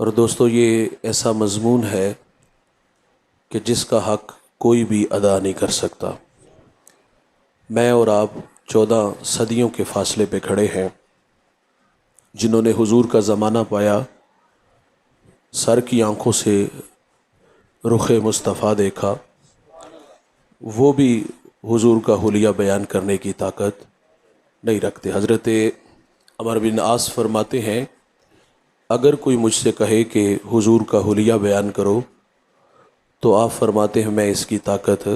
اور دوستو یہ ایسا مضمون ہے کہ جس کا حق کوئی بھی ادا نہیں کر سکتا۔ میں اور آپ 14 صدیوں کے فاصلے پہ کھڑے ہیں۔ جنہوں نے حضور کا زمانہ پایا، سر کی آنکھوں سے رخ مصطفیٰ دیکھا، وہ بھی حضور کا حلیہ بیان کرنے کی طاقت نہیں رکھتے۔ حضرت عمر بن عاص فرماتے ہیں، اگر کوئی مجھ سے کہے کہ حضور کا حلیہ بیان کرو تو آپ فرماتے ہیں میں اس کی طاقت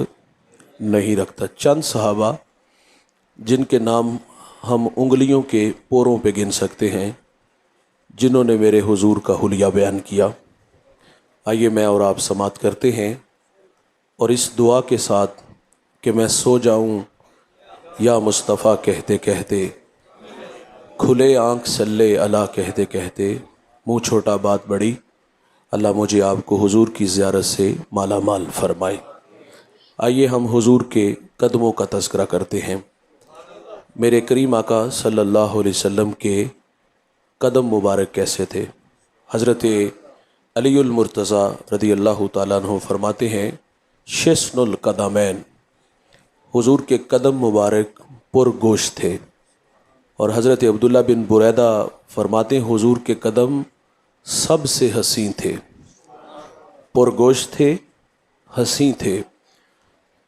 نہیں رکھتا۔ چند صحابہ جن کے نام ہم انگلیوں کے پوروں پہ گن سکتے ہیں، جنہوں نے میرے حضور کا حلیہ بیان کیا۔ آئیے میں اور آپ سماعت کرتے ہیں، اور اس دعا کے ساتھ کہ میں سو جاؤں یا مصطفیٰ کہتے کہتے، کھلے آنکھ صلی اللہ کہتے کہتے، منہ چھوٹا بات بڑی، اللہ مجھے آپ کو حضور کی زیارت سے مالا مال فرمائے۔ آئیے ہم حضور کے قدموں کا تذکرہ کرتے ہیں۔ میرے کریم آقا صلی اللہ علیہ وسلم کے قدم مبارک کیسے تھے؟ حضرت علی المرتضیٰ رضی اللہ تعالیٰ عنہ فرماتے ہیں، شسن القدمین، حضور کے قدم مبارک پر گوشت تھے۔ اور حضرت عبداللہ بن بریدہ فرماتے ہیں، حضور کے قدم سب سے حسین تھے، پر گوشت تھے، حسین تھے،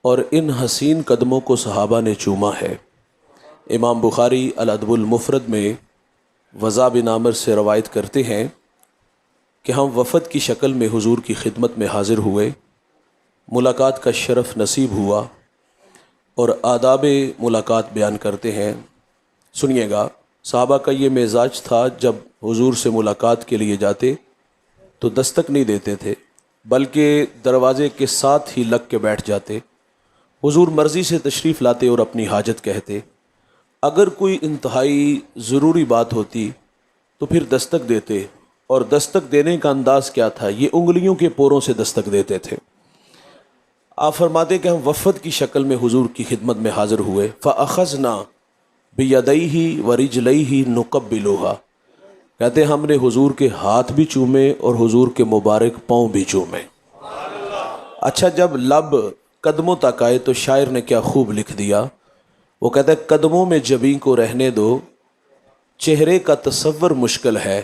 اور ان حسین قدموں کو صحابہ نے چوما ہے۔ امام بخاری الادب المفرد میں وضع بن عامر سے روایت کرتے ہیں کہ ہم وفد کی شکل میں حضور کی خدمت میں حاضر ہوئے، ملاقات کا شرف نصیب ہوا، اور آداب ملاقات بیان کرتے ہیں۔ سنیے گا، صحابہ کا یہ مزاج تھا، جب حضور سے ملاقات کے لیے جاتے تو دستک نہیں دیتے تھے، بلکہ دروازے کے ساتھ ہی لگ کے بیٹھ جاتے۔ حضور مرضی سے تشریف لاتے اور اپنی حاجت کہتے۔ اگر کوئی انتہائی ضروری بات ہوتی تو پھر دستک دیتے، اور دستک دینے کا انداز کیا تھا؟ یہ انگلیوں کے پوروں سے دستک دیتے تھے۔ آپ فرماتے کہ ہم وفد کی شکل میں حضور کی خدمت میں حاضر ہوئے، فَأَخَذْنَا بِيَدَيْهِ وَرِجْلَيْهِ نُقَبِّلُهَا، کہتے ہم نے حضور کے ہاتھ بھی چومے اور حضور کے مبارک پاؤں بھی چومے۔ اچھا، جب لب قدموں تک آئے تو شاعر نے کیا خوب لکھ دیا، وہ کہتا ہے، قدموں میں جبیں کو رہنے دو، چہرے کا تصور مشکل ہے،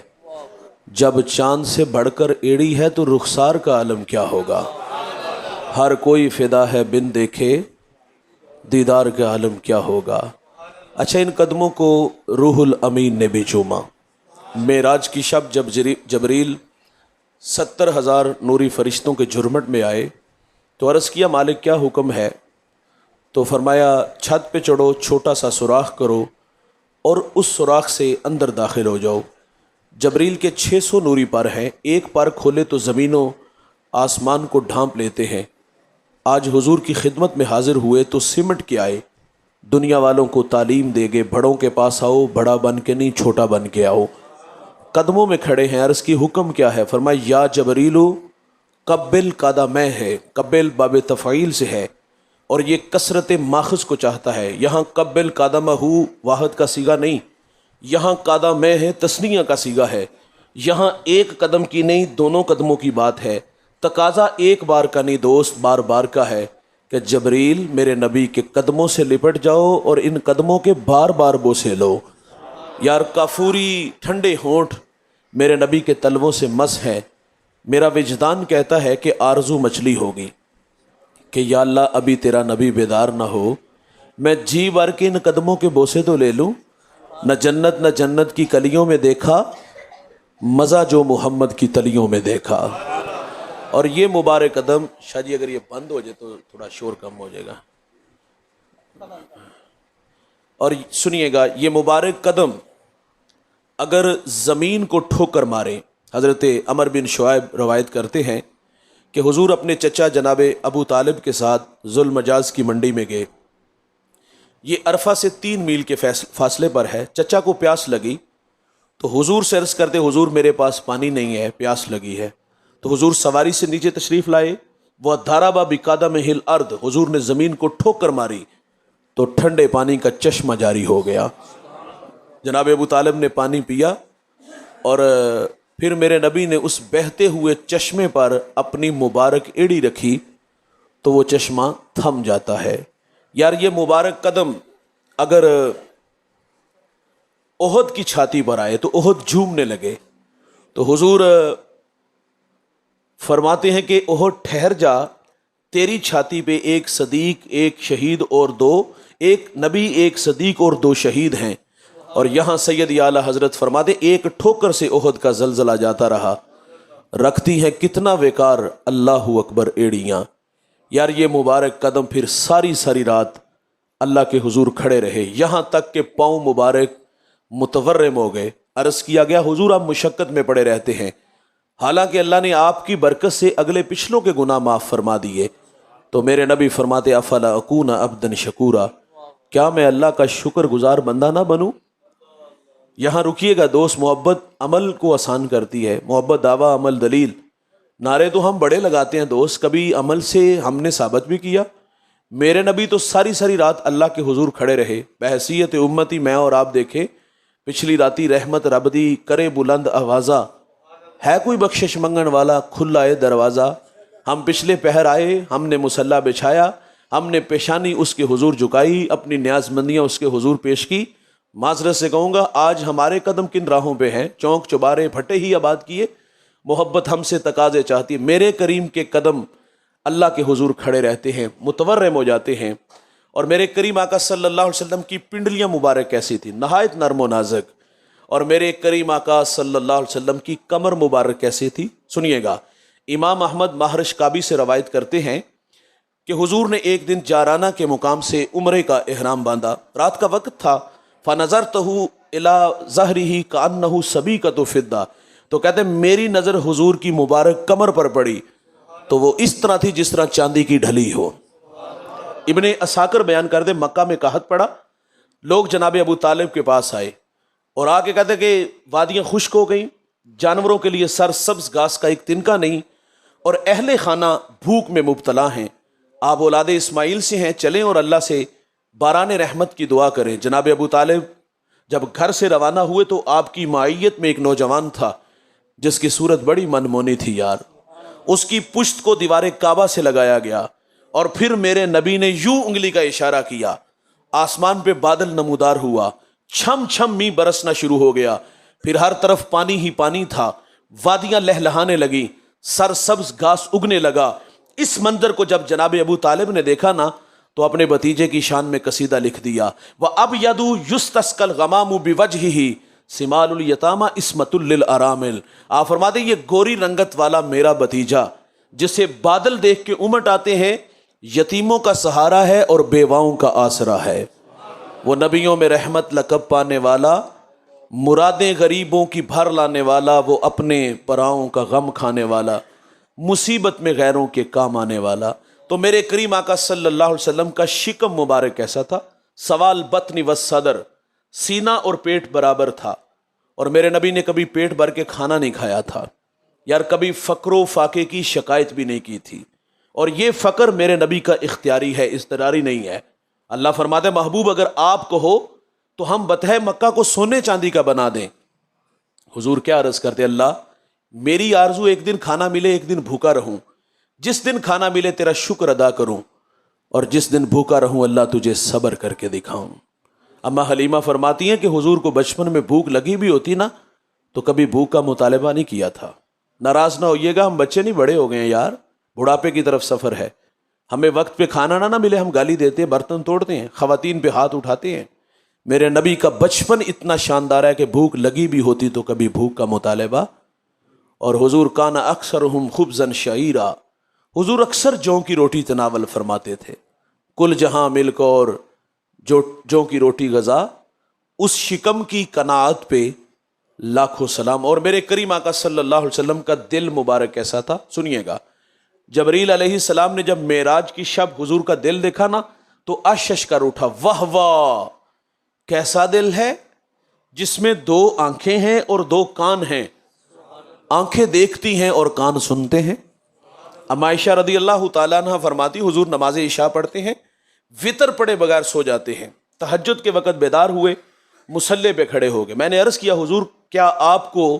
جب چاند سے بڑھ کر ایڑی ہے تو رخسار کا عالم کیا ہوگا، ہر کوئی فدا ہے بن دیکھے، دیدار کا عالم کیا ہوگا۔ اچھا، ان قدموں کو روح الامین نے بھی چوما۔ معراج کی شب جب جبریل 70,000 نوری فرشتوں کے جھرمٹ میں آئے تو عرض کیا، مالک کیا حکم ہے؟ تو فرمایا، چھت پہ چڑھو، چھوٹا سا سوراخ کرو اور اس سوراخ سے اندر داخل ہو جاؤ۔ جبریل کے 600 نوری پر ہیں، ایک پر کھولے تو زمین و آسمان کو ڈھانپ لیتے ہیں۔ آج حضور کی خدمت میں حاضر ہوئے تو سمٹ کے آئے، دنیا والوں کو تعلیم دے گے، بڑوں کے پاس آؤ، بڑا بن کے نہیں چھوٹا بن کے آؤ۔ قدموں میں کھڑے ہیں، عرض کی حکم کیا ہے؟ فرمایا، یا جبریلو قبل قدمہ ہے، قبل باب تفعیل سے ہے، اور یہ کثرت ماخذ کو چاہتا ہے۔ یہاں قبل قدمہ واحد کا صیغہ نہیں، یہاں قدمہ ہے، تثنیہ کا صیغہ ہے۔ یہاں ایک قدم کی نہیں، دونوں قدموں کی بات ہے۔ تقاضا ایک بار کا نہیں دوست، بار بار کا ہے کہ جبریل میرے نبی کے قدموں سے لپٹ جاؤ اور ان قدموں کے بار بار بوسے لو۔ یار کافوری ٹھنڈے ہونٹ میرے نبی کے تلووں سے مس ہیں۔ میرا وجدان کہتا ہے کہ آرزو مچلی ہوگی کہ یا اللہ ابھی تیرا نبی بیدار نہ ہو، میں جی بھر کے ان قدموں کے بوسے تو لے لوں۔ نہ جنت کی کلیوں میں دیکھا مزہ جو محمد کی تلیوں میں دیکھا۔ اور یہ مبارک قدم، شاہ جی اگر یہ بند ہو جائے تو تھوڑا شور کم ہو جائے گا۔ اور سنیے گا، یہ مبارک قدم اگر زمین کو ٹھوکر مارے، حضرت عمر بن شعیب روایت کرتے ہیں کہ حضور اپنے چچا جناب ابو طالب کے ساتھ ذوالمجاز کی منڈی میں گئے۔ یہ عرفہ سے 3 میل کے فاصلے پر ہے۔ چچا کو پیاس لگی تو حضور سے عرض کرتے، حضور میرے پاس پانی نہیں ہے، پیاس لگی ہے۔ تو حضور سواری سے نیچے تشریف لائے، وہ دھارابا بقدمہ الارض، حضور نے زمین کو ٹھوکر ماری تو ٹھنڈے پانی کا چشمہ جاری ہو گیا۔ جناب ابو طالب نے پانی پیا اور پھر میرے نبی نے اس بہتے ہوئے چشمے پر اپنی مبارک ایڑی رکھی تو وہ چشمہ تھم جاتا ہے۔ یار یہ مبارک قدم اگر احد کی چھاتی پر آئے تو احد جھومنے لگے، تو حضور فرماتے ہیں کہ احد ٹھہر جا، تیری چھاتی پہ ایک صدیق، ایک شہید اور دو، ایک نبی، ایک صدیق اور دو شہید ہیں۔ اور یہاں سید اعلیٰ حضرت فرماتے ایک ٹھوکر سے احد کا زلزلہ جاتا رہا، رکھتی ہے کتنا ویکار اللہ اکبر ایڑیاں۔ یار یہ مبارک قدم پھر ساری ساری رات اللہ کے حضور کھڑے رہے، یہاں تک کہ پاؤں مبارک متورم ہو گئے۔ عرض کیا گیا حضور آپ مشقت میں پڑے رہتے ہیں، حالانکہ اللہ نے آپ کی برکت سے اگلے پچھلوں کے گناہ معاف فرما دیے۔ تو میرے نبی فرماتے افلا اکون عبدا شکورا، کیا میں اللہ کا شکر گزار بندہ نہ بنوں؟ یہاں رکیے گا دوست، محبت عمل کو آسان کرتی ہے، محبت دعویٰ عمل دلیل۔ نعرے تو ہم بڑے لگاتے ہیں دوست، کبھی عمل سے ہم نے ثابت بھی کیا؟ میرے نبی تو ساری ساری رات اللہ کے حضور کھڑے رہے، بحیثیت امتی میں اور آپ دیکھیں، پچھلی راتی رحمت رب دی کرے بلند آوازہ، ہے کوئی بخشش منگن والا کھلا ہے دروازہ۔ ہم پچھلے پہر آئے، ہم نے مصلی بچھایا، ہم نے پیشانی اس کے حضور جھکائی، اپنی نیاز مندیاں اس کے حضور پیش کی۔ معذرت سے کہوں گا آج ہمارے قدم کن راہوں پہ ہیں؟ چونک چبارے پھٹے ہی آباد کیے۔ محبت ہم سے تقاضے چاہتی ہے، میرے کریم کے قدم اللہ کے حضور کھڑے رہتے ہیں، متورم ہو جاتے ہیں۔ اور میرے کریم آقا صلی اللہ علیہ وسلم کی پنڈلیاں مبارک کیسی تھی، نہایت نرم و نازک۔ اور میرے کریم آقا صلی اللہ علیہ وسلم کی کمر مبارک کیسی تھی، سنیے گا۔ امام احمد ماہرش کابی سے روایت کرتے ہیں کہ حضور نے ایک دن جارانہ کے مقام سے عمرے کا احرام باندھا، رات کا وقت تھا، فَنَظَرْتُهُ إِلَىٰ ظَهْرِهِ كَأَنَّهُ سَبِيكَةُ فِضَّةٍ، تو کہتے ہیں میری نظر حضور کی مبارک کمر پر پڑی تو وہ اس طرح تھی جس طرح چاندی کی ڈھلی ہو۔ ابن اساکر بیان کر دے مکہ میں قحط پڑا، لوگ جناب ابو طالب کے پاس آئے اور آ کے کہتے کہ وادیاں خشک ہو گئیں، جانوروں کے لیے سرسبز گھاس کا ایک تنکا نہیں، اور اہل خانہ بھوک میں مبتلا ہیں، آپ اولاد اسماعیل سے ہیں، چلیں اور اللہ سے باران رحمت کی دعا کریں۔ جناب ابو طالب جب گھر سے روانہ ہوئے تو آپ کی معیت میں ایک نوجوان تھا جس کی صورت بڑی منمونی تھی یار، اس کی پشت کو دیوار کعبہ سے لگایا گیا، اور پھر میرے نبی نے یوں انگلی کا اشارہ کیا، آسمان پہ بادل نمودار ہوا، چھم چھم می برسنا شروع ہو گیا، پھر ہر طرف پانی ہی پانی تھا، وادیاں لہلہانے لگیں، سرسبز گھاس اگنے لگا۔ اس منظر کو جب جناب ابو طالب نے دیکھا نا تو اپنے بھتیجے کی شان میں قصیدہ لکھ دیا، وَأَبْيَضُ يُسْتَسْقَى الْغَمَامُ بِوَجْهِهِ سِمَالُ الْيَتَامَى عِصْمَةٌ لِلْأَرَامِلِ۔ آپ فرماتے ہیں یہ گوری رنگت والا میرا بھتیجا جسے بادل دیکھ کے امٹ آتے ہیں، یتیموں کا سہارا ہے اور بیواؤں کا آسرا ہے۔ وہ نبیوں میں رحمت لقب پانے والا، مرادیں غریبوں کی بھر لانے والا، وہ اپنے پراؤں کا غم کھانے والا، مصیبت میں غیروں کے کام آنے والا۔ تو میرے کریم آقا صلی اللہ علیہ وسلم کا شکم مبارک کیسا تھا؟ سوال بطن و صدر، سینہ اور پیٹ برابر تھا، اور میرے نبی نے کبھی پیٹ بھر کے کھانا نہیں کھایا تھا یار، کبھی فقر و فاقے کی شکایت بھی نہیں کی تھی، اور یہ فقر میرے نبی کا اختیاری ہے، اضطراری نہیں ہے۔ اللہ فرماتے ہیں محبوب اگر آپ کو ہو تو ہم بطح مکہ کو سونے چاندی کا بنا دیں۔ حضور کیا عرض کرتے، اللہ میری آرزو ایک دن کھانا ملے، ایک دن بھوکا رہوں، جس دن کھانا ملے تیرا شکر ادا کروں، اور جس دن بھوکا رہوں اللہ تجھے صبر کر کے دکھاؤں۔ اما حلیمہ فرماتی ہیں کہ حضور کو بچپن میں بھوک لگی بھی ہوتی نا تو کبھی بھوک کا مطالبہ نہیں کیا تھا۔ ناراض نہ ہوئیے گا، ہم بچے نہیں بڑے ہو گئے ہیں یار، بڑھاپے کی طرف سفر ہے، ہمیں وقت پہ کھانا نہ ملے ہم گالی دیتے ہیں، برتن توڑتے ہیں، خواتین پہ ہاتھ اٹھاتے ہیں۔ میرے نبی کا بچپن اتنا شاندار ہے کہ بھوک لگی بھی ہوتی تو کبھی بھوک کا مطالبہ۔ اور حضور کانا اکثرہم خبزا شعیرا، حضور اکثر جوں کی روٹی تناول فرماتے تھے۔ کل جہاں مل کر اور جوں کی روٹی غذا، اس شکم کی قناعت پہ لاکھوں سلام۔ اور میرے کریم آقا صلی اللہ علیہ وسلم کا دل مبارک کیسا تھا، سنیے گا۔ جبریل علیہ السلام نے جب معراج کی شب حضور کا دل دیکھا نا تو اشش کر اٹھا، واہ واہ کیسا دل ہے جس میں دو آنکھیں ہیں اور دو کان ہیں، آنکھیں دیکھتی ہیں اور کان سنتے ہیں۔ اما عائشہ رضی اللہ تعالیٰ عنہ فرماتی حضور نماز عشاء پڑھتے ہیں، وطر پڑے بغیر سو جاتے ہیں، تہجد کے وقت بیدار ہوئے، مصلی پہ کھڑے ہو گئے۔ میں نے عرض کیا حضور کیا آپ کو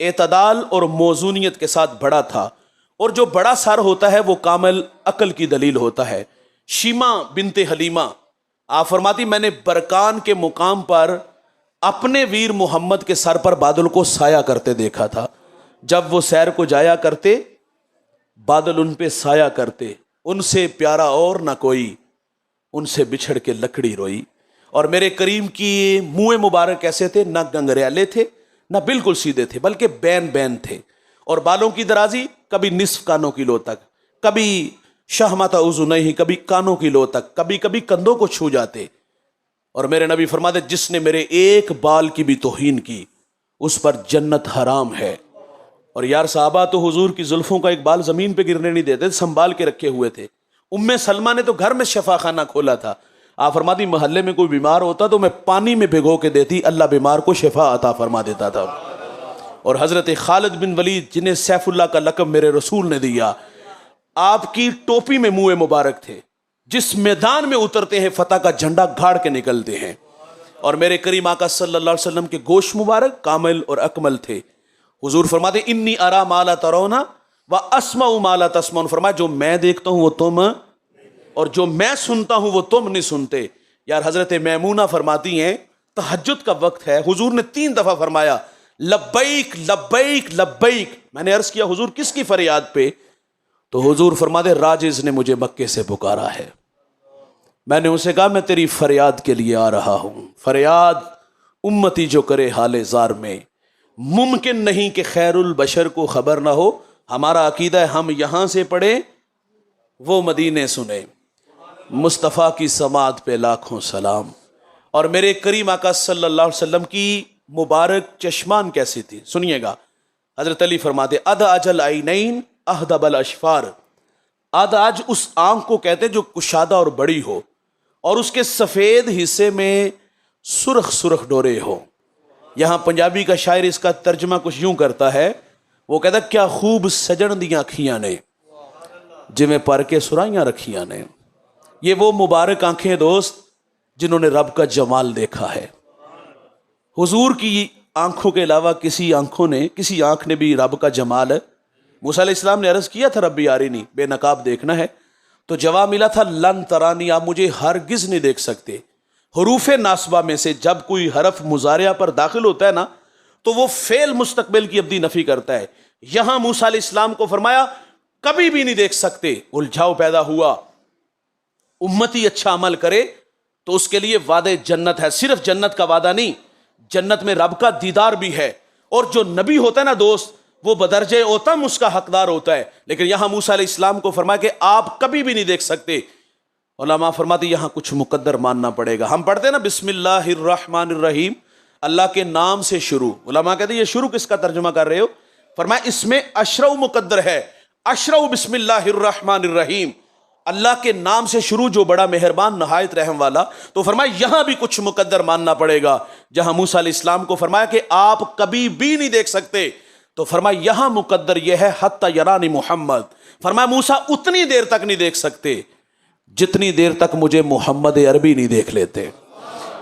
اعتدال اور موزونیت کے ساتھ بڑا تھا، اور جو بڑا سر ہوتا ہے وہ کامل عقل کی دلیل ہوتا ہے۔ شیما بنت حلیمہ آپ فرماتی میں نے برکان کے مقام پر اپنے ویر محمد کے سر پر بادل کو سایہ کرتے دیکھا تھا۔ جب وہ سیر کو جایا کرتے بادل ان پہ سایہ کرتے، ان سے پیارا اور نہ کوئی، ان سے بچھڑ کے لکڑی روئی۔ اور میرے کریم کی منہ مبارک ایسے تھے، نہ گنگریالے تھے نہ بالکل سیدھے تھے، بلکہ بین بین تھے، اور بالوں کی درازی کبھی نصف کانوں کی لو تک، کبھی شہمت اذنیہ، کبھی کانوں کی لو تک، کبھی کبھی کندھوں کو چھو جاتے۔ اور میرے نبی فرماتے جس نے میرے ایک بال کی بھی توہین کی اس پر جنت حرام ہے۔ اور یار صحابہ تو حضور کی زلفوں کا ایک بال زمین پہ گرنے نہیں دیتے، سنبھال کے رکھے ہوئے تھے۔ ام سلمہ نے تو گھر میں شفا خانہ کھولا تھا۔ آپ فرماتی محلے میں کوئی بیمار ہوتا تو میں پانی میں بھگو کے دیتی، اللہ بیمار کو شفا عطا فرما دیتا تھا۔ اور حضرت خالد بن ولید جنہیں سیف اللہ کا لقب میرے رسول نے دیا، آپ کی ٹوپی میں منہ مبارک تھے، جس میدان میں اترتے ہیں فتح کا جھنڈا گاڑ کے نکلتے ہیں۔ اور میرے کریم آقا صلی اللہ علیہ وسلم کے گوشت مبارک کامل اور اکمل تھے۔ حضور فرماتے انی ارا ما لا ترون و اسمع ما لا تسمعون، فرمایا جو میں دیکھتا ہوں وہ تم، اور جو میں سنتا ہوں وہ تم نہیں سنتے۔ یار حضرت میمونہ فرماتی ہیں تہجد کا وقت ہے، حضور نے 3 دفعہ فرمایا لبیک لبیک لبیک۔ میں نے عرض کیا حضور کس کی فریاد پہ؟ تو حضور فرماتے راجز نے مجھے مکے سے پکارا ہے۔ میں نے اسے کہا میں تیری فریاد کے لیے آ رہا ہوں۔ فریاد امتی جو کرے حال زار میں، ممکن نہیں کہ خیر البشر کو خبر نہ ہو۔ ہمارا عقیدہ ہے ہم یہاں سے پڑھیں وہ مدینے سنیں۔ مصطفیٰ کی سماعت پہ لاکھوں سلام۔ اور میرے کریم آقا صلی اللہ علیہ وسلم کی مبارک چشمان کیسی تھی سنیے گا۔ حضرت علی فرماتے ادعج العینین اہدب الاشفار، ادعج اس آنکھ کو کہتے جو کشادہ اور بڑی ہو، اور اس کے سفید حصے میں سرخ سرخ ڈورے ہو۔ یہاں پنجابی کا شاعر اس کا ترجمہ کچھ یوں کرتا ہے، وہ کہتا کیا خوب سجن دیاں کھیاں نے جویں پر کے سرائیاں رکھیاں نے۔ یہ وہ مبارک آنکھیں دوست جنہوں نے رب کا جمال دیکھا ہے۔ حضور کی آنکھوں کے علاوہ کسی آنکھ نے بھی رب کا جمال ہے۔ موسیٰ علیہ السلام نے عرض کیا تھا ربی آرینی، بے نقاب دیکھنا ہے، تو جواب ملا تھا لن ترانی، آپ مجھے ہرگز نہیں دیکھ سکتے۔ حروف ناصبہ میں سے جب کوئی حرف مضارعہ پر داخل ہوتا ہے نا تو وہ فعل مستقبل کی ابدی نفی کرتا ہے۔ یہاں موسیٰ علیہ السلام کو فرمایا کبھی بھی نہیں دیکھ سکتے۔ الجھاؤ پیدا ہوا، امتی اچھا عمل کرے تو اس کے لیے وعدے جنت ہے، صرف جنت کا وعدہ نہیں، جنت میں رب کا دیدار بھی ہے۔ اور جو نبی ہوتا ہے نا دوست وہ بدرجہ اوتم اس کا حقدار ہوتا ہے، لیکن یہاں موسیٰ علیہ السلام کو فرمایا کہ آپ کبھی بھی نہیں دیکھ سکتے۔ علماء فرماتے یہاں کچھ مقدر ماننا پڑے گا۔ ہم پڑھتے ہیں نا بسم اللہ الرحمن الرحیم، اللہ کے نام سے شروع۔ علماء کہتے ہیں یہ شروع کس کا ترجمہ کر رہے ہو؟ فرمایا اس میں اشرع مقدر ہے، اشرع بسم اللہ الرحمن الرحیم، اللہ کے نام سے شروع جو بڑا مہربان نہایت رحم والا۔ تو فرمایا یہاں بھی کچھ مقدر ماننا پڑے گا۔ جہاں موسیٰ علیہ السلام کو فرمایا کہ آپ کبھی بھی نہیں دیکھ سکتے، تو فرمایا یہاں مقدر یہ ہے حتی یرانی محمد، فرمایا موسیٰ اتنی دیر تک نہیں دیکھ سکتے جتنی دیر تک مجھے محمد عربی نہیں دیکھ لیتے۔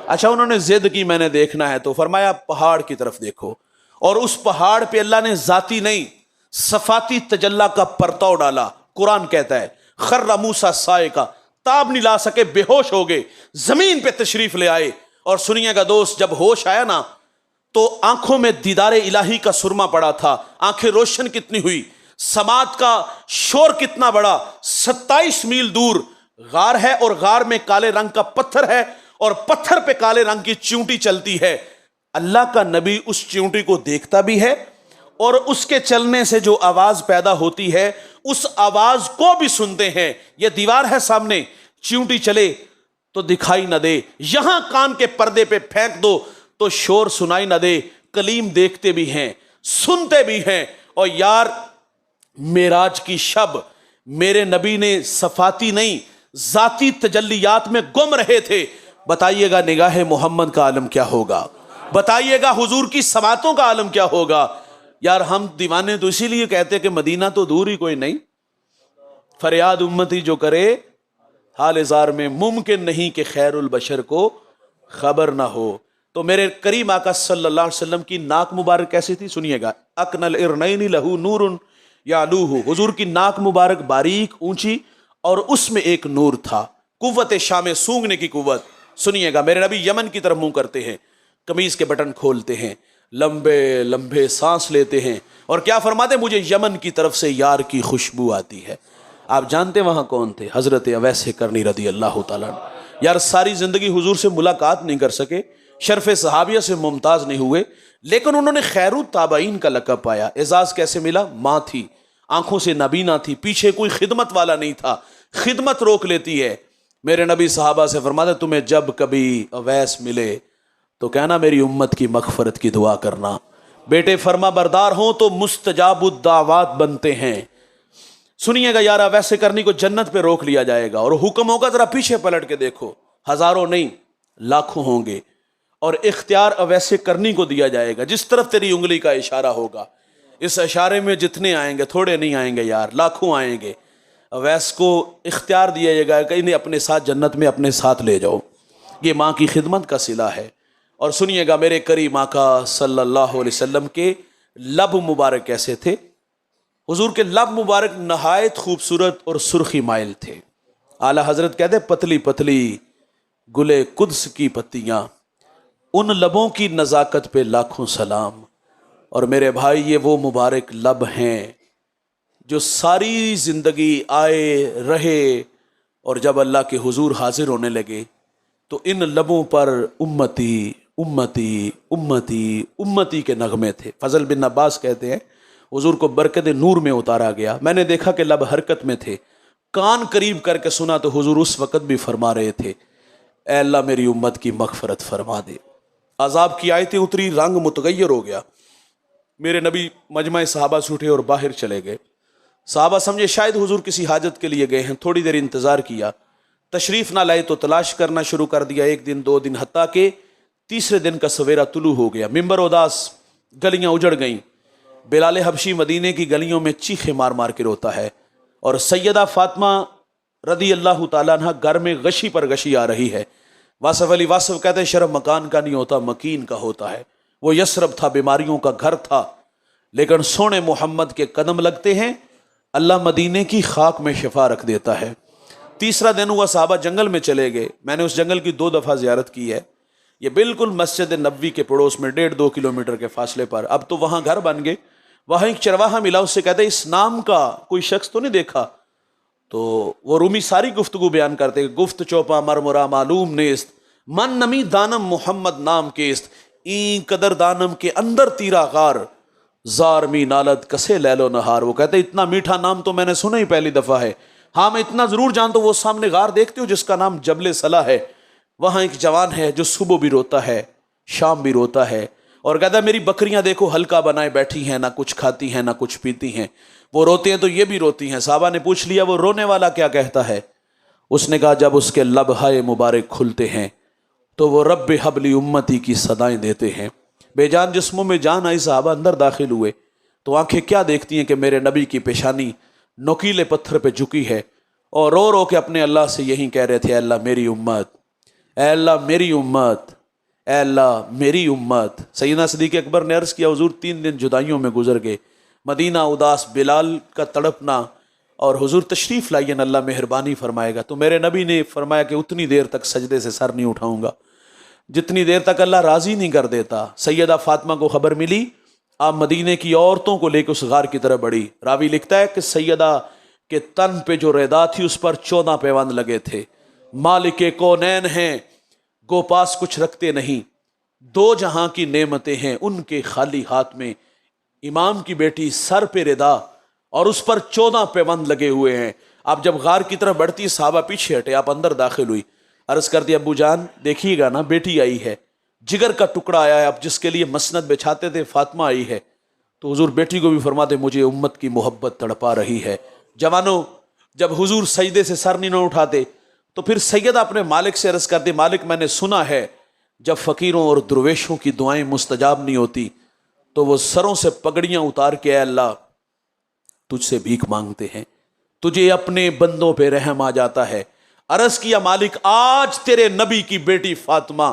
اچھا انہوں نے ضد کی میں نے دیکھنا ہے، تو فرمایا پہاڑ کی طرف دیکھو، اور اس پہاڑ پہ اللہ نے ذاتی نہیں صفاتی تجلی کا پرتاؤ ڈالا۔ قرآن کہتا ہے خر موسیٰ صاعقہ، تاب نہیں لا سکے، بے ہوش ہو گئے، زمین پہ تشریف لے آئے۔ اور سنیے گا دوست جب ہوش آیا نا تو آنکھوں میں دیدار الہی کا سرما پڑا تھا، آنکھیں روشن کتنی ہوئی، سماعت کا شور کتنا بڑا۔ 27 میل دور غار ہے، اور غار میں کالے رنگ کا پتھر ہے، اور پتھر پہ کالے رنگ کی چیونٹی چلتی ہے۔ اللہ کا نبی اس چیونٹی کو دیکھتا بھی ہے، اور اس کے چلنے سے جو آواز پیدا ہوتی ہے اس آواز کو بھی سنتے ہیں۔ یہ دیوار ہے سامنے، چیونٹی چلے تو دکھائی نہ دے، یہاں کان کے پردے پہ پھینک دو تو شور سنائی نہ دے۔ کلیم دیکھتے بھی ہیں، سنتے بھی ہیں۔ اور یار معراج کی شب میرے نبی نے صفاتی نہیں ذاتی تجلیات میں گم رہے تھے۔ بتائیے گا نگاہ محمد کا عالم کیا ہوگا، بتائیے گا حضور کی سماعتوں کا عالم کیا ہوگا۔ یار ہم دیوانے تو اسی لیے کہتے ہیں کہ مدینہ تو دور ہی کوئی نہیں، فریاد امتی جو کرے حال زار میں، ممکن نہیں کہ خیر البشر کو خبر نہ ہو۔ تو میرے کریم آقا صلی اللہ علیہ وسلم کی ناک مبارک کیسی تھی سنیے گا، اکنل ارنین لہو نور یعلوہ، حضور کی ناک مبارک باریک اونچی اور اس میں ایک نور تھا، قوت شام سونگنے کی قوت۔ سنیے گا، میرے نبی یمن کی طرف منہ کرتے ہیں، قمیض کے بٹن کھولتے ہیں، لمبے لمبے سانس لیتے ہیں اور کیا فرماتے ہیں، مجھے یمن کی طرف سے یار کی خوشبو آتی ہے۔ آپ جانتے وہاں کون تھے؟ حضرت اویس کرنی رضی اللہ تعالیٰ عنہ۔ یار ساری زندگی حضور سے ملاقات نہیں کر سکے، شرف صحابیہ سے ممتاز نہیں ہوئے، لیکن انہوں نے خیر التابعین کا لقب پایا۔ اعزاز کیسے ملا؟ ماں تھی، آنکھوں سے نابینا تھی، پیچھے کوئی خدمت والا نہیں تھا، خدمت روک لیتی ہے۔ میرے نبی صحابہ سے فرماتے تمہیں جب کبھی اویس ملے تو کہنا میری امت کی مغفرت کی دعا کرنا، بیٹے فرما بردار ہوں تو مستجاب الدعوات بنتے ہیں۔ سنیے گا یار، اویس کرنی کو جنت پہ روک لیا جائے گا اور حکم ہوگا ذرا پیچھے پلٹ کے دیکھو، ہزاروں نہیں لاکھوں ہوں گے، اور اختیار اویس کرنی کو دیا جائے گا، جس طرف تیری انگلی کا اشارہ ہوگا اس اشارے میں جتنے آئیں گے، تھوڑے نہیں آئیں گے یار، لاکھوں آئیں گے۔ اویس کو اختیار دیا جائے گا کہ انہیں اپنے ساتھ جنت میں اپنے ساتھ لے جاؤ۔ یہ ماں کی خدمت کا صلہ ہے۔ اور سنیے گا، میرے کریم آقا صلی اللہ علیہ وسلم کے لب مبارک کیسے تھے؟ حضور کے لب مبارک نہایت خوبصورت اور سرخی مائل تھے۔ اعلیٰ حضرت کہتے ہیں پتلی پتلی گلے قدس کی پتیاں، ان لبوں کی نزاکت پہ لاکھوں سلام۔ اور میرے بھائی، یہ وہ مبارک لب ہیں جو ساری زندگی آئے رہے، اور جب اللہ کے حضور حاضر ہونے لگے تو ان لبوں پر امتی امتی امتی امتی کے نغمے تھے۔ فضل بن عباس کہتے ہیں حضور کو برکت نور میں اتارا گیا، میں نے دیکھا کہ لب حرکت میں تھے، کان قریب کر کے سنا تو حضور اس وقت بھی فرما رہے تھے اے اللہ میری امت کی مغفرت فرما دے۔ عذاب کی آیتیں اتری، رنگ متغیر ہو گیا، میرے نبی مجمع صحابہ سے اٹھے اور باہر چلے گئے۔ صحابہ سمجھے شاید حضور کسی حاجت کے لیے گئے ہیں، تھوڑی دیر انتظار کیا، تشریف نہ لائے تو تلاش کرنا شروع کر دیا، ایک دن دو دن، حتیٰ کہ تیسرے دن کا سویرا طلوع ہو گیا، ممبر اداس، گلیاں اجڑ گئیں، بلال حبشی مدینے کی گلیوں میں چیخے مار مار کے روتا ہے، اور سیدہ فاطمہ رضی اللہ تعالیٰ عنہ گھر میں غشی پر غشی آ رہی ہے۔ واصف علی واصف کہتے ہیں شرم مکان کا نہیں ہوتا، مکین کا ہوتا ہے۔ وہ یثرب تھا، بیماریوں کا گھر تھا، لیکن سونے محمد کے قدم لگتے ہیں، اللہ مدینے کی خاک میں شفا رکھ دیتا ہے۔ تیسرا دن ہوا، صحابہ جنگل میں چلے گئے، میں نے اس جنگل کی 2 دفعہ زیارت کی ہے، یہ بالکل مسجد نبوی کے پڑوس میں 1.5-2 کلومیٹر کے فاصلے پر۔ اب تو وہاں گھر بن گئے، وہاں ایک چرواہا ملا، اس سے کہتے ہیں اس نام کا کوئی شخص تو نہیں دیکھا؟ تو وہ رومی ساری گفتگو بیان کرتے ہیں، گفت چوپا مرمرا معلوم نیست، من نمی دانم محمد نام کیست، این قدر دانم کے اندر تیرا غار، زار می نالد کسے لیلو نہار۔ وہ کہتے ہیں اتنا میٹھا نام تو میں نے سنا ہی پہلی دفعہ ہے، ہاں میں اتنا ضرور جانتا ہوں، وہ سامنے غار دیکھتے ہو جس کا نام جبل صلا ہے، وہاں ایک جوان ہے جو صبح بھی روتا ہے شام بھی روتا ہے، اور کہتا ہے میری بکریاں دیکھو حلقہ بنائے بیٹھی ہیں، نہ کچھ کھاتی ہیں نہ کچھ پیتی ہیں، وہ روتے ہیں تو یہ بھی روتی ہیں۔ صحابہ نے پوچھ لیا وہ رونے والا کیا کہتا ہے؟ اس نے کہا جب اس کے لب ہائے مبارک کھلتے ہیں تو وہ رب حبلی امتی کی صدائیں دیتے ہیں۔ بے جان جسموں میں جان آئی، صحابہ اندر داخل ہوئے تو آنکھیں کیا دیکھتی ہیں کہ میرے نبی کی پیشانی نوکیلے پتھر پہ جھکی ہے، اور رو رو کے اپنے اللہ سے یہی کہہ رہے تھے اے اللہ میری امت، اے اللہ میری امت، اے اللہ میری امت۔ سیدنا صدیق اکبر نے عرض کیا حضور 3 دن جدائیوں میں گزر گئے، مدینہ اداس، بلال کا تڑپنا، اور حضور تشریف لائیے نا اللہ مہربانی فرمائے گا۔ تو میرے نبی نے فرمایا کہ اتنی دیر تک سجدے سے سر نہیں اٹھاؤں گا جتنی دیر تک اللہ راضی نہیں کر دیتا۔ سیدہ فاطمہ کو خبر ملی، آپ مدینے کی عورتوں کو لے کے اس غار کی طرف بڑھی۔ راوی لکھتا ہے کہ سیدہ کے تن پہ جو ریدا تھی اس پر 14 پیوند لگے تھے۔ مالک کونین ہیں گو پاس کچھ رکھتے نہیں، 2 جہاں کی نعمتیں ہیں ان کے خالی ہاتھ میں، امام کی بیٹی سر پہ ردا اور اس پر 14 پیوند لگے ہوئے ہیں۔ آپ جب غار کی طرف بڑھتی، صحابہ پیچھے ہٹے، آپ اندر داخل ہوئی، عرض کر دیا ابو جان دیکھیے گا نا بیٹی آئی ہے، جگر کا ٹکڑا آیا ہے، آپ جس کے لیے مسند بچھاتے تھے فاطمہ آئی ہے۔ تو حضور بیٹی کو بھی فرماتے مجھے امت کی محبت تڑپا رہی ہے۔ جوانوں، جب حضور سجدے سے سر نہیں اٹھاتے تو پھر سیدہ اپنے مالک سے عرض کرتے مالک میں نے سنا ہے جب فقیروں اور درویشوں کی دعائیں مستجاب نہیں ہوتی تو وہ سروں سے پگڑیاں اتار کے اے اللہ تجھ سے بھیک مانگتے ہیں، تجھے اپنے بندوں پہ رحم آ جاتا ہے۔ عرض کیا مالک آج تیرے نبی کی بیٹی فاطمہ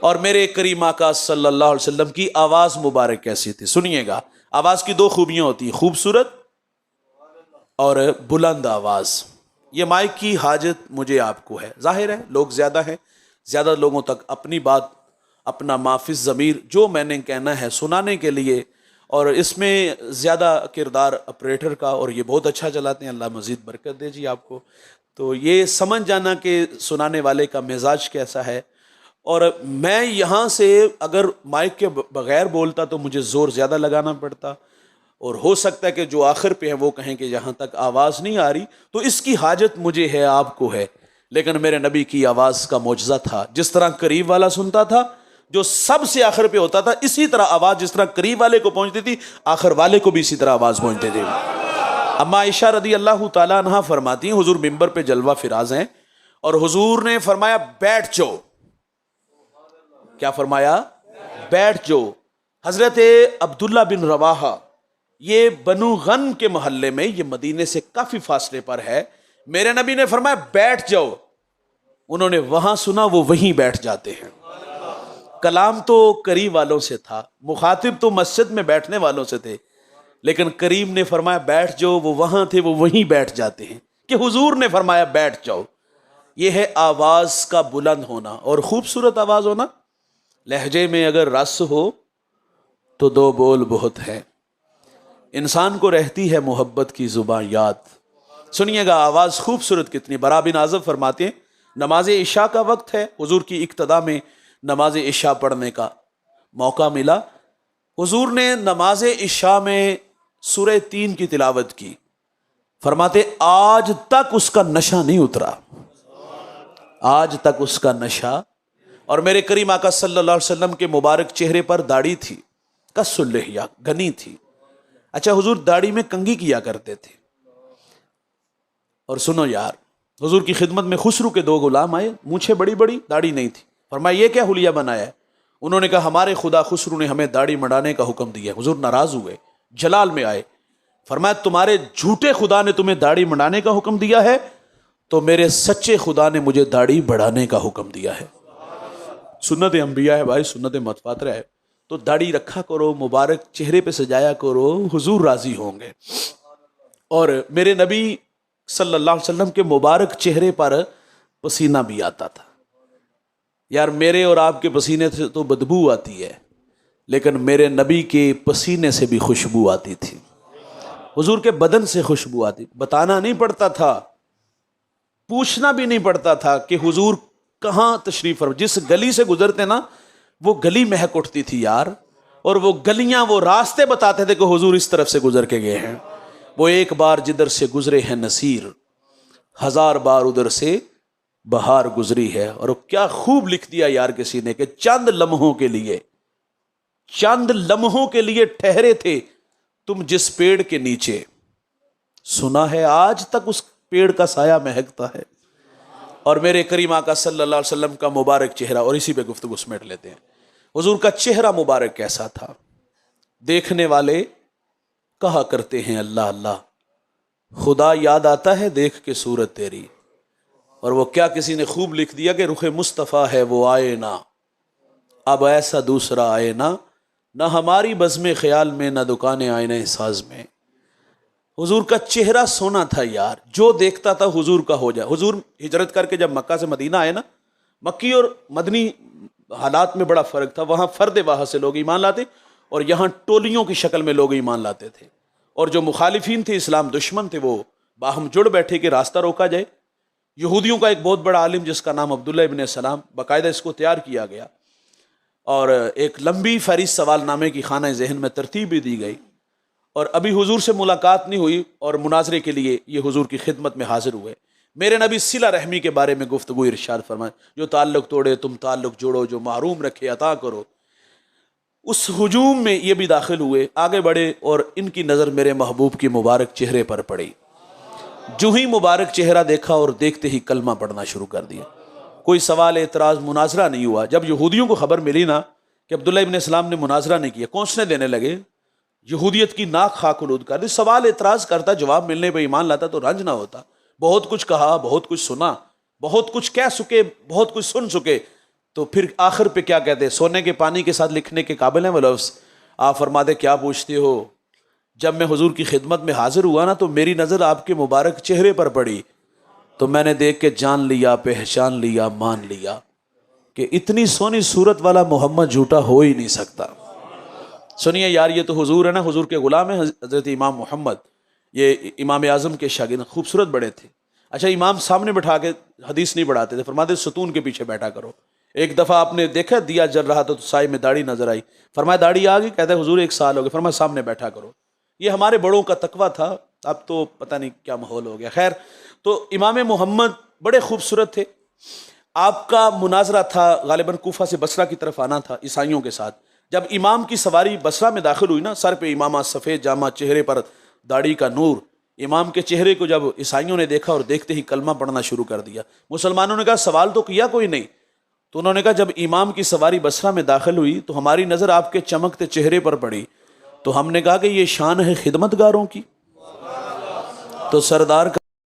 اور میرے کریم آقا صلی اللہ علیہ وسلم کی آواز مبارک کیسی تھی؟ سنیے گا، آواز کی دو خوبیاں ہوتی ہیں، خوبصورت اور بلند آواز۔ یہ مائک کی حاجت مجھے آپ کو ہے، ظاہر ہے لوگ زیادہ ہیں، زیادہ لوگوں تک اپنی بات، اپنا مافز ضمیر جو میں نے کہنا ہے سنانے کے لیے، اور اس میں زیادہ کردار آپریٹر کا، اور یہ بہت اچھا چلاتے ہیں، اللہ مزید برکت دے جی آپ کو۔ تو یہ سمجھ جانا کہ سنانے والے کا مزاج کیسا ہے۔ اور میں یہاں سے اگر مائک کے بغیر بولتا تو مجھے زور زیادہ لگانا پڑتا، اور ہو سکتا ہے کہ جو آخر پہ ہیں وہ کہیں کہ یہاں تک آواز نہیں آ رہی، تو اس کی حاجت مجھے ہے، آپ کو ہے۔ لیکن میرے نبی کی آواز کا معجزہ تھا، جس طرح قریب والا سنتا تھا جو سب سے آخر پہ ہوتا تھا، اسی طرح آواز جس طرح قریب والے کو پہنچتی تھی آخر والے کو بھی اسی طرح آواز پہنچتی تھی۔ اما عائشہ رضی اللہ تعالیٰ عنہ فرماتی ہیں حضور ممبر پہ جلوہ فراز ہیں، اور حضور نے فرمایا بیٹھ جاؤ۔ کیا فرمایا؟ بیٹھ جاؤ۔ حضرت عبداللہ بن رواحہ، یہ بنو غن کے محلے میں، یہ مدینے سے کافی فاصلے پر ہے، میرے نبی نے فرمایا بیٹھ جاؤ، انہوں نے وہاں سنا، وہ وہیں بیٹھ جاتے ہیں۔ کلام تو قریب والوں سے تھا، مخاطب تو مسجد میں بیٹھنے والوں سے تھے، لیکن کریم نے فرمایا بیٹھ جاؤ، وہ وہاں تھے، وہ وہیں بیٹھ جاتے ہیں، کہ حضور نے فرمایا بیٹھ جاؤ۔ یہ ہے آواز کا بلند ہونا اور خوبصورت آواز ہونا۔ لہجے میں اگر رس ہو تو دو بول بہت ہے، انسان کو رہتی ہے محبت کی زبان یاد۔ سنیے گا آواز خوبصورت کتنی۔ برا بن عازب فرماتے ہیں نماز عشاء کا وقت ہے، حضور کی اقتداء میں نماز عشاء پڑھنے کا موقع ملا، حضور نے نماز عشاء میں سورہ 3 کی تلاوت کی، فرماتے آج تک اس کا نشہ نہیں اترا، آج تک اس کا نشہ۔ اور میرے کریم آقا صلی اللہ علیہ وسلم کے مبارک چہرے پر داڑھی تھی، کس اللحیہ، گھنی تھی۔ اچھا حضور داڑھی میں کنگھی کیا کرتے تھے۔ اور سنو یار، حضور کی خدمت میں خسرو کے 2 غلام آئے، مونچھیں بڑی بڑی، داڑھی نہیں تھی، فرمایا یہ کیا حلیہ بنایا ہے؟ انہوں نے کہا ہمارے خدا خسرو نے ہمیں داڑھی مڈانے کا حکم دیا ہے۔ حضور ناراض ہوئے، جلال میں آئے، فرمایا تمہارے جھوٹے خدا نے تمہیں داڑھی مڈانے کا حکم دیا ہے تو میرے سچے خدا نے مجھے داڑھی بڑھانے کا حکم دیا ہے۔ سنت انبیاء ہے بھائی، سنت متواتر ہے، تو داڑھی رکھا کرو، مبارک چہرے پہ سجایا کرو، حضور راضی ہوں گے۔ اور میرے نبی صلی اللہ علیہ وسلم کے مبارک چہرے پر پسینہ بھی آتا تھا۔ یار میرے اور آپ کے پسینے سے تو بدبو آتی ہے، لیکن میرے نبی کے پسینے سے بھی خوشبو آتی تھی، حضور کے بدن سے خوشبو آتی، بتانا نہیں پڑتا تھا، پوچھنا بھی نہیں پڑتا تھا کہ حضور کہاں تشریف فرما، جس گلی سے گزرتے نا وہ گلی مہک اٹھتی تھی یار، اور وہ گلیاں وہ راستے بتاتے تھے کہ حضور اس طرف سے گزر کے گئے ہیں۔ وہ ایک بار جدھر سے گزرے ہیں نصیر، 1000 بار ادھر سے بہار گزری ہے۔ اور کیا خوب لکھ دیا یار کسی نے کہ چند لمحوں کے لیے، چند لمحوں کے لیے ٹھہرے تھے تم جس پیڑ کے نیچے، سنا ہے آج تک اس پیڑ کا سایہ مہکتا ہے۔ اور میرے کریم آقا صلی اللہ علیہ وسلم کا مبارک چہرہ، اور اسی پہ گفتگو سمیٹ لیتے ہیں، حضور کا چہرہ مبارک کیسا تھا؟ دیکھنے والے کہا کرتے ہیں اللہ اللہ، خدا یاد آتا ہے دیکھ کے صورت تیری۔ اور وہ کیا کسی نے خوب لکھ دیا کہ رخ مصطفیٰ ہے وہ آئے نہ، اب ایسا دوسرا آئے نہ ہماری بزم خیال میں، نہ دکان آئینہ ساز میں۔ حضور کا چہرہ سونا تھا یار، جو دیکھتا تھا حضور کا ہو جائے۔ حضور ہجرت کر کے جب مکہ سے مدینہ آئے نا، مکی اور مدنی حالات میں بڑا فرق تھا، وہاں فرد وہاں سے لوگ ایمان لاتے، اور یہاں ٹولیوں کی شکل میں لوگ ایمان لاتے تھے، اور جو مخالفین تھے، اسلام دشمن تھے، وہ باہم جڑ بیٹھے کہ راستہ روکا جائے۔ یہودیوں کا ایک بہت بڑا عالم جس کا نام عبداللہ ابن سلام، باقاعدہ اس کو تیار کیا گیا، اور ایک لمبی فہرست سوال نامے کی خانہ ذہن میں ترتیب بھی دی گئی، اور ابھی حضور سے ملاقات نہیں ہوئی، اور مناظرے کے لیے یہ حضور کی خدمت میں حاضر ہوئے۔ میرے نبی صلہ رحمی کے بارے میں گفتگو ارشاد فرمائے، جو تعلق توڑے تم تعلق جوڑو، جو محروم رکھے عطا کرو۔ اس ہجوم میں یہ بھی داخل ہوئے، آگے بڑھے، اور ان کی نظر میرے محبوب کی مبارک چہرے پر پڑی۔ جو ہی مبارک چہرہ دیکھا اور دیکھتے ہی کلمہ پڑھنا شروع کر دیا، کوئی سوال اعتراض مناظرہ نہیں ہوا۔ جب یہودیوں کو خبر ملی نا کہ عبداللہ ابن اسلام نے مناظرہ نہیں کیا، کوسنے دینے لگے، یہودیت کی ناک خاک آلود کر دی۔ سوال اعتراض کرتا، جواب ملنے پہ ایمان لاتا تو رنج نہ ہوتا۔ بہت کچھ کہا، بہت کچھ سنا، بہت کچھ کہہ چکے، بہت کچھ سن چکے، تو پھر آخر پہ کیا کہتے ہیں؟ سونے کے پانی کے ساتھ لکھنے کے قابل ہیں وہ لفظ. آپ فرماتے کیا پوچھتے ہو؟ جب میں حضور کی خدمت میں حاضر ہوا نا تو میری نظر آپ کے مبارک چہرے پر پڑی تو میں نے دیکھ کے جان لیا، پہچان لیا، مان لیا کہ اتنی سونی صورت والا محمد جھوٹا ہو ہی نہیں سکتا. سنیے یار، یہ تو حضور ہے نا، حضور کے غلام ہیں حضرت امام محمد، یہ امام اعظم کے شاگرد، خوبصورت بڑے تھے. اچھا، امام سامنے بٹھا کے حدیث نہیں پڑھاتے تھے، فرماتے ستون کے پیچھے بیٹھا کرو. ایک دفعہ آپ نے دیکھا دیا جل رہا تھا تو سائے میں داڑھی نظر آئی، فرمایا داڑھی آ گئی؟ کہتے ہیں حضور 1 سال ہو گئے. فرمایا سامنے بیٹھا کرو. یہ ہمارے بڑوں کا تقویٰ تھا، اب تو پتہ نہیں کیا ماحول ہو گیا. خیر، تو امام محمد بڑے خوبصورت تھے. آپ کا مناظرہ تھا غالباً کوفہ سے بصرہ کی طرف آنا تھا عیسائیوں کے ساتھ. جب امام کی سواری بصرہ میں داخل ہوئی نا، سر پہ امامہ، سفید جامہ، چہرے پر داڑھی کا نور. امام کے چہرے کو جب عیسائیوں نے دیکھا اور دیکھتے ہی کلمہ پڑھنا شروع کر دیا. مسلمانوں نے کہا سوال تو کیا کوئی نہیں. تو انہوں نے کہا جب امام کی سواری بصرہ میں داخل ہوئی تو ہماری نظر آپ کے چمکتے چہرے پر پڑی تو ہم نے کہا کہ یہ شان ہے خدمت گاروں کی. تو سردار کا